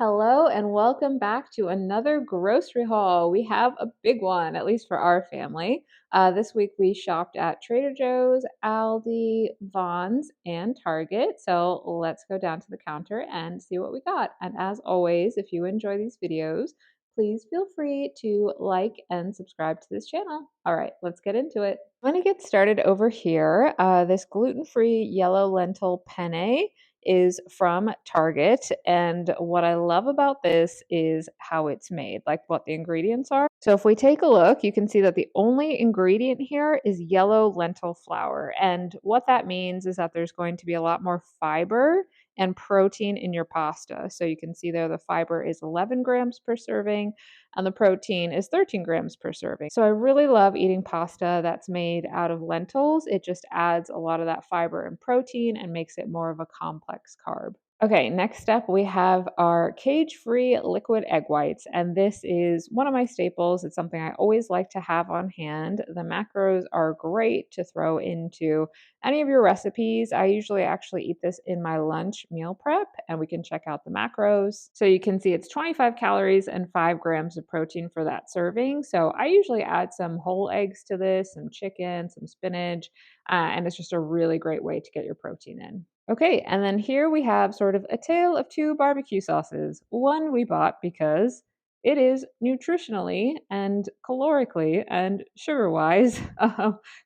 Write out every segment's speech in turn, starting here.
Hello and welcome back to another grocery haul. We have a big one, at least for our family. This week we shopped at Trader Joe's, Aldi, Vaughn's, and Target. So let's go down to the counter and see what we got. And as always, if you enjoy these videos, please feel free to like and subscribe to this channel. All right, let's get into it. I'm going to get started over here. This gluten-free yellow lentil penne is from Target. And what I love about this is how it's made, like what the ingredients are. So if we take a look, you can see that the only ingredient here is yellow lentil flour. And what that means is that there's going to be a lot more fiber and protein in your pasta. So you can see there the fiber is 11 grams per serving and the protein is 13 grams per serving. So I really love eating pasta that's made out of lentils. It just adds a lot of that fiber and protein and makes it more of a complex carb. Okay, next up we have our cage-free liquid egg whites, and this is one of my staples. It's something I always like to have on hand. The macros are great to throw into any of your recipes. I usually actually eat this in my lunch meal prep, and we can check out the macros. So you can see it's 25 calories and 5 grams of protein for that serving. So I usually add some whole eggs to this, some chicken, some spinach, and it's just a really great way to get your protein in. Okay, and then here we have sort of a tale of two barbecue sauces. One we bought because it is nutritionally and calorically and sugar wise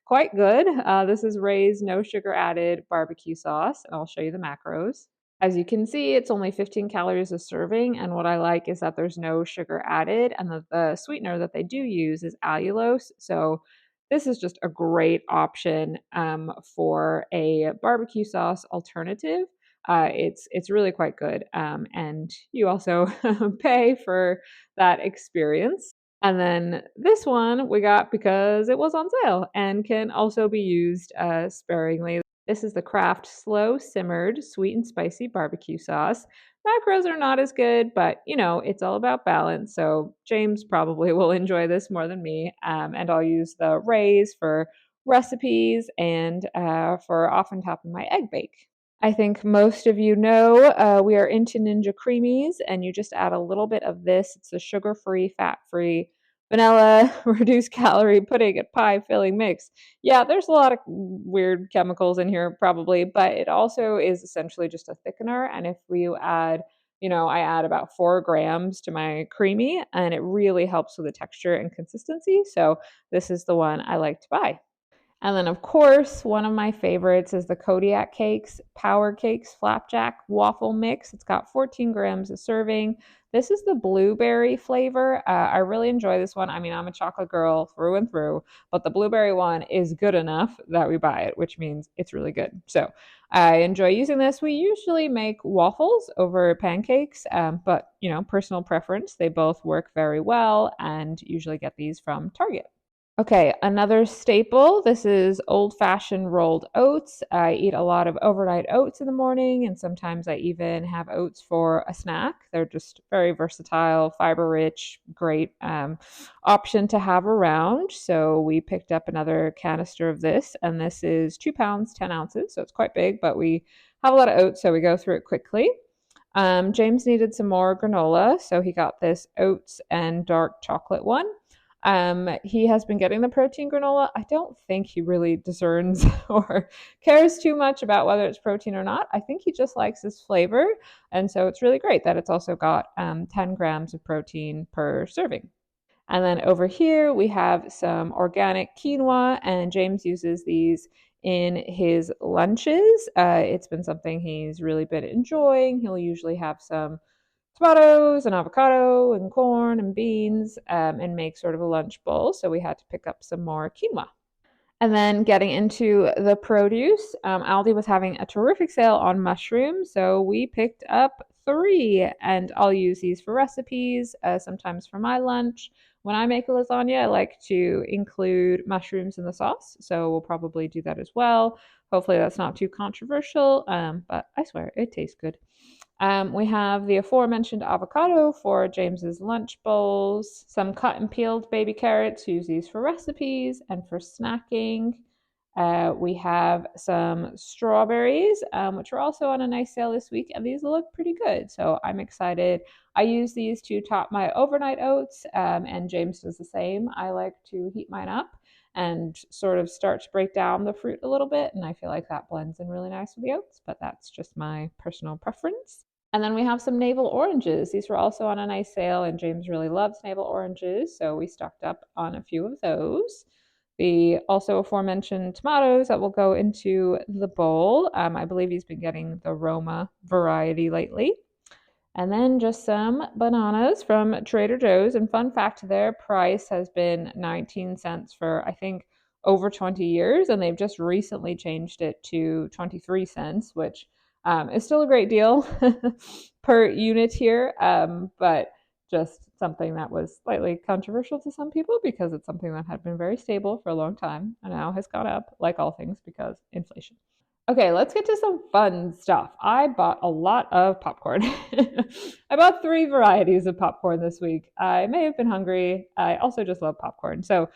quite good. This is Ray's no sugar added barbecue sauce, and I'll show you the macros. As you can see, it's only 15 calories a serving, and what I like is that there's no sugar added, and the sweetener that they do use is allulose. So this is just a great option for a barbecue sauce alternative. It's really quite good, and you also pay for that experience. And then this one we got because it was on sale and can also be used sparingly. This is the Kraft Slow Simmered Sweet and Spicy Barbecue Sauce. Macros are not as good, but it's all about balance. So James probably will enjoy this more than me. And I'll use the Rays for recipes and for often topping my egg bake. I think most of you know we are into Ninja Creamies, and you just add a little bit of this. It's a sugar-free, fat-free, vanilla, reduced calorie pudding and pie filling mix. Yeah, there's a lot of weird chemicals in here probably, but it also is essentially just a thickener. And if you add, I add about 4 grams to my creamy, and it really helps with the texture and consistency. So this is the one I like to buy. And then, of course, one of my favorites is the Kodiak Cakes Power Cakes Flapjack Waffle Mix. It's got 14 grams a serving. This is the blueberry flavor. I really enjoy this one. I mean, I'm a chocolate girl through and through, but the blueberry one is good enough that we buy it, which means it's really good. So I enjoy using this. We usually make waffles over pancakes, but personal preference. They both work very well, and usually get these from Target. Okay, another staple. This is old-fashioned rolled oats. I eat a lot of overnight oats in the morning, and sometimes I even have oats for a snack. They're just very versatile, fiber-rich, great option to have around. So we picked up another canister of this, and this is 2 pounds, 10 ounces, so it's quite big, but we have a lot of oats, so we go through it quickly. James needed some more granola, so he got this oats and dark chocolate one. He has been getting the protein granola. I don't think he really discerns or cares too much about whether it's protein or not. I think he just likes this flavor. And so it's really great that it's also got 10 grams of protein per serving. And then over here, we have some organic quinoa, and James uses these in his lunches. It's been something he's really been enjoying. He'll usually have some tomatoes and avocado and corn and beans and make sort of a lunch bowl. So we had to pick up some more quinoa. And then getting into the produce, Aldi was having a terrific sale on mushrooms. So we picked up 3, and I'll use these for recipes, sometimes for my lunch. When I make a lasagna, I like to include mushrooms in the sauce. So we'll probably do that as well. Hopefully, that's not too controversial, but I swear it tastes good. We have the aforementioned avocado for James's lunch bowls, some cut and peeled baby carrots, use these for recipes and for snacking. We have some strawberries, which are also on a nice sale this week, and these look pretty good. So I'm excited. I use these to top my overnight oats, and James does the same. I like to heat mine up and sort of start to break down the fruit a little bit, and I feel like that blends in really nice with the oats, but that's just my personal preference. And then we have some navel oranges. These were also on a nice sale, and James really loves navel oranges, so we stocked up on a few of those. The also aforementioned tomatoes that will go into the bowl. I believe he's been getting the Roma variety lately. And then just some bananas from Trader Joe's. And fun fact, their price has been 19 cents for, I think, over 20 years. And they've just recently changed it to 23 cents, which is still a great deal per unit here. But just something that was slightly controversial to some people because it's something that had been very stable for a long time and now has gone up, like all things, because inflation. Okay, let's get to some fun stuff. I bought a lot of popcorn. I bought three varieties of popcorn this week. I may have been hungry. I also just love popcorn. So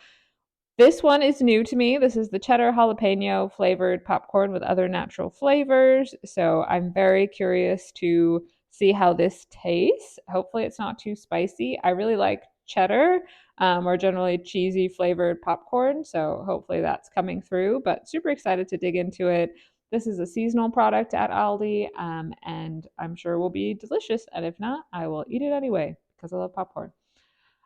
this one is new to me. This is the cheddar jalapeno flavored popcorn with other natural flavors. So I'm very curious to see how this tastes. Hopefully, it's not too spicy. I really like cheddar or generally cheesy flavored popcorn. So hopefully, that's coming through. But super excited to dig into it. This is a seasonal product at Aldi, and I'm sure will be delicious. And if not, I will eat it anyway because I love popcorn.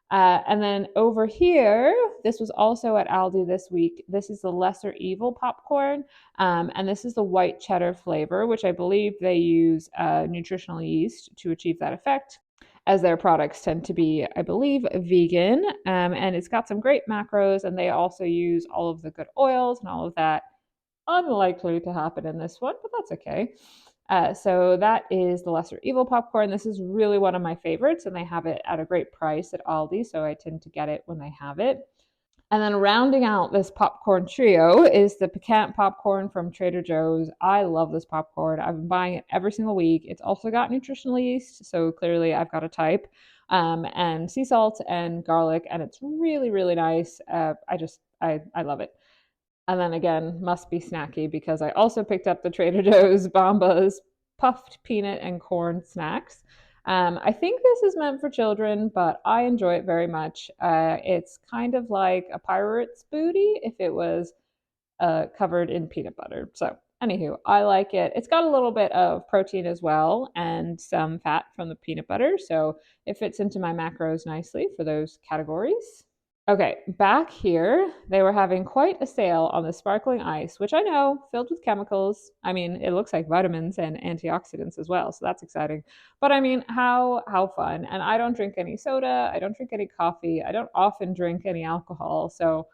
And then over here, this was also at Aldi this week. This is the Lesser Evil popcorn, and this is the white cheddar flavor, which I believe they use nutritional yeast to achieve that effect, as their products tend to be, I believe, vegan. And it's got some great macros, and they also use all of the good oils and all of that. Unlikely to happen in this one, but that's okay. So that is the Lesser Evil popcorn. This is really one of my favorites, and they have it at a great price at Aldi, so I tend to get it when they have it. And then rounding out this popcorn trio is the piquant popcorn from Trader Joe's. I love this popcorn. I've been buying it every single week. It's also got nutritional yeast, so clearly I've got a type, and sea salt and garlic, and it's really, really nice. I love it. And then again, must be snacky because I also picked up the Trader Joe's Bombas puffed peanut and corn snacks. I think this is meant for children, but I enjoy it very much. It's kind of like a pirate's booty if it was covered in peanut butter. So, anywho, I like it. It's got a little bit of protein as well and some fat from the peanut butter. So, it fits into my macros nicely for those categories. Okay, back here, they were having quite a sale on the sparkling ice, which I know filled with chemicals. I mean, it looks like vitamins and antioxidants as well, so that's exciting. But I mean, how fun. And I don't drink any soda, I don't drink any coffee, I don't often drink any alcohol. So,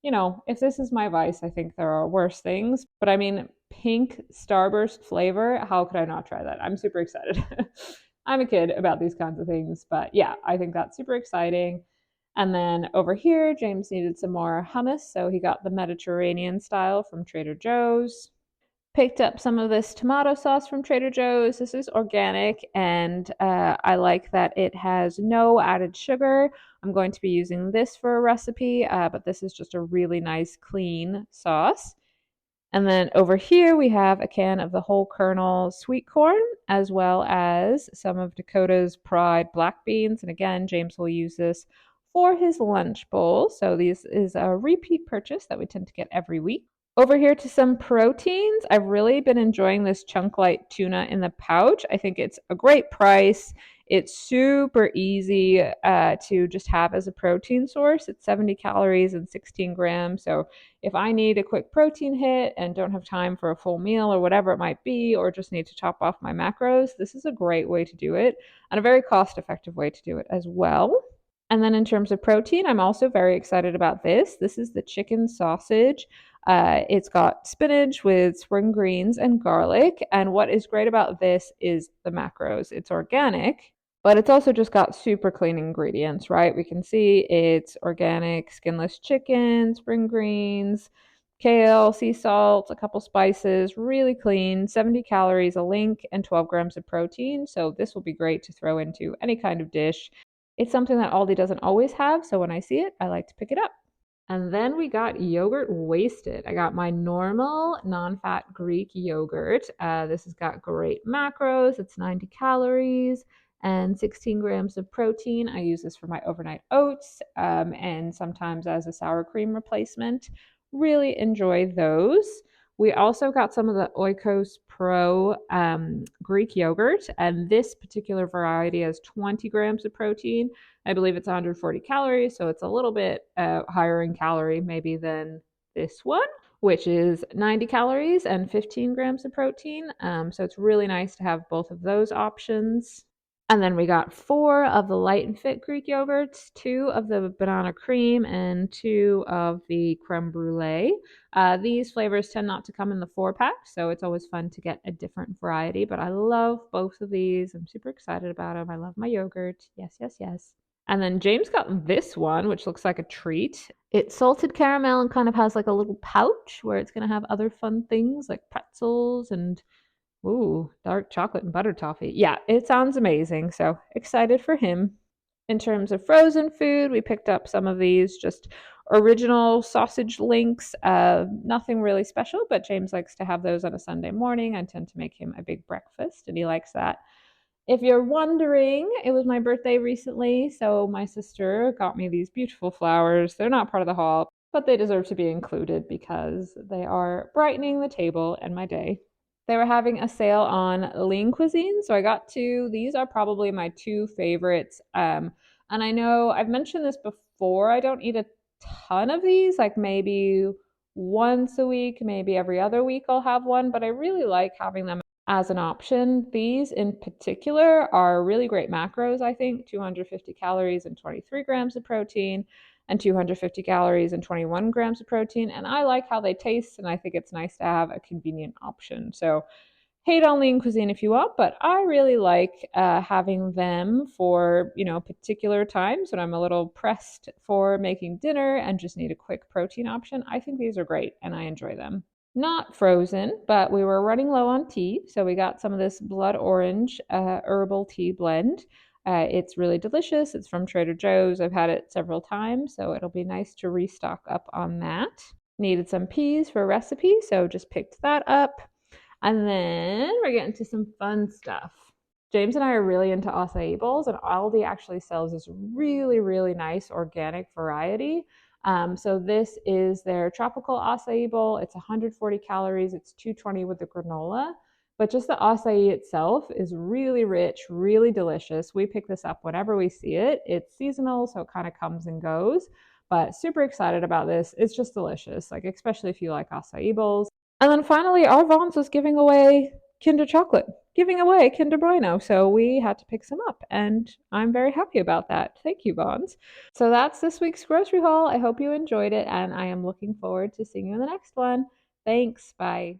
if this is my vice, I think there are worse things. But I mean, pink starburst flavor, how could I not try that? I'm super excited. I'm a kid about these kinds of things, but yeah, I think that's super exciting. And then over here, James needed some more hummus, so he got the Mediterranean style from Trader Joe's. Picked up some of this tomato sauce from Trader Joe's. This is organic, and I like that it has no added sugar. I'm going to be using this for a recipe, but this is just a really nice, clean sauce. And then over here, we have a can of the whole kernel sweet corn, as well as some of Dakota's Pride black beans. And again, James will use this for his lunch bowl. So this is a repeat purchase that we tend to get every week. Over here to some proteins. I've really been enjoying this Chunk Light tuna in the pouch. I think it's a great price. It's super easy to just have as a protein source. It's 70 calories and 16 grams. So if I need a quick protein hit and don't have time for a full meal or whatever it might be, or just need to top off my macros, this is a great way to do it and a very cost effective way to do it as well. And then in terms of protein, I'm also very excited about this. This is the chicken sausage. It's got spinach with spring greens and garlic. And what is great about this is the macros. It's organic, but it's also just got super clean ingredients, right? We can see it's organic, skinless chicken, spring greens, kale, sea salt, a couple spices, really clean, 70 calories a link, and 12 grams of protein. So this will be great to throw into any kind of dish. It's something that Aldi doesn't always have, so when I see it, I like to pick it up. And then we got yogurt wasted. I got my normal non-fat Greek yogurt. This has got great macros. It's 90 calories and 16 grams of protein. I use this for my overnight oats and sometimes as a sour cream replacement. Really enjoy those. We also got some of the Oikos Pro Greek yogurt, and this particular variety has 20 grams of protein. I believe it's 140 calories, so it's a little bit higher in calorie maybe than this one, which is 90 calories and 15 grams of protein. So it's really nice to have both of those options. And then we got 4 of the light and fit Greek yogurts, 2 of the banana cream, and 2 of the creme brulee. These flavors tend not to come in the 4-pack, so it's always fun to get a different variety. But I love both of these. I'm super excited about them. I love my yogurt. Yes, yes, yes. And then James got this one, which looks like a treat. It's salted caramel and kind of has like a little pouch where it's going to have other fun things like pretzels and ooh, dark chocolate and butter toffee. Yeah, it sounds amazing. So excited for him. In terms of frozen food, we picked up some of these just original sausage links. Nothing really special, but James likes to have those on a Sunday morning. I tend to make him a big breakfast, and he likes that. If you're wondering, it was my birthday recently, so my sister got me these beautiful flowers. They're not part of the haul, but they deserve to be included because they are brightening the table and my day. They were having a sale on lean cuisine, so I got 2. These are probably my 2 favorites. And I know I've mentioned this before. I don't eat a ton of these, like maybe once a week, maybe every other week I'll have one, but I really like having them as an option. These in particular are really great macros, I think 250 calories and 23 grams of protein, and 250 calories and 21 grams of protein. And I like how they taste, and I think it's nice to have a convenient option. So, hate on lean cuisine if you want, but I really like having them for particular times when I'm a little pressed for making dinner and just need a quick protein option. I think these are great, and I enjoy them. Not frozen, but we were running low on tea, so we got some of this blood orange herbal tea blend. It's really delicious. It's from Trader Joe's. I've had it several times, so it'll be nice to restock up on that. Needed some peas for a recipe, so just picked that up. And then we're getting to some fun stuff. James and I are really into acai bowls, and Aldi actually sells this really, really nice organic variety. So this is their tropical acai bowl. It's 140 calories. It's 220 with the granola. But just the acai itself is really rich, really delicious. We pick this up whenever we see it. It's seasonal, so it kind of comes and goes. But super excited about this. It's just delicious, like especially if you like acai bowls. And then finally, our Vons was giving away Kinder Chocolate, giving away Kinder Bueno. So we had to pick some up, and I'm very happy about that. Thank you, Vons. So that's this week's grocery haul. I hope you enjoyed it, and I am looking forward to seeing you in the next one. Thanks. Bye.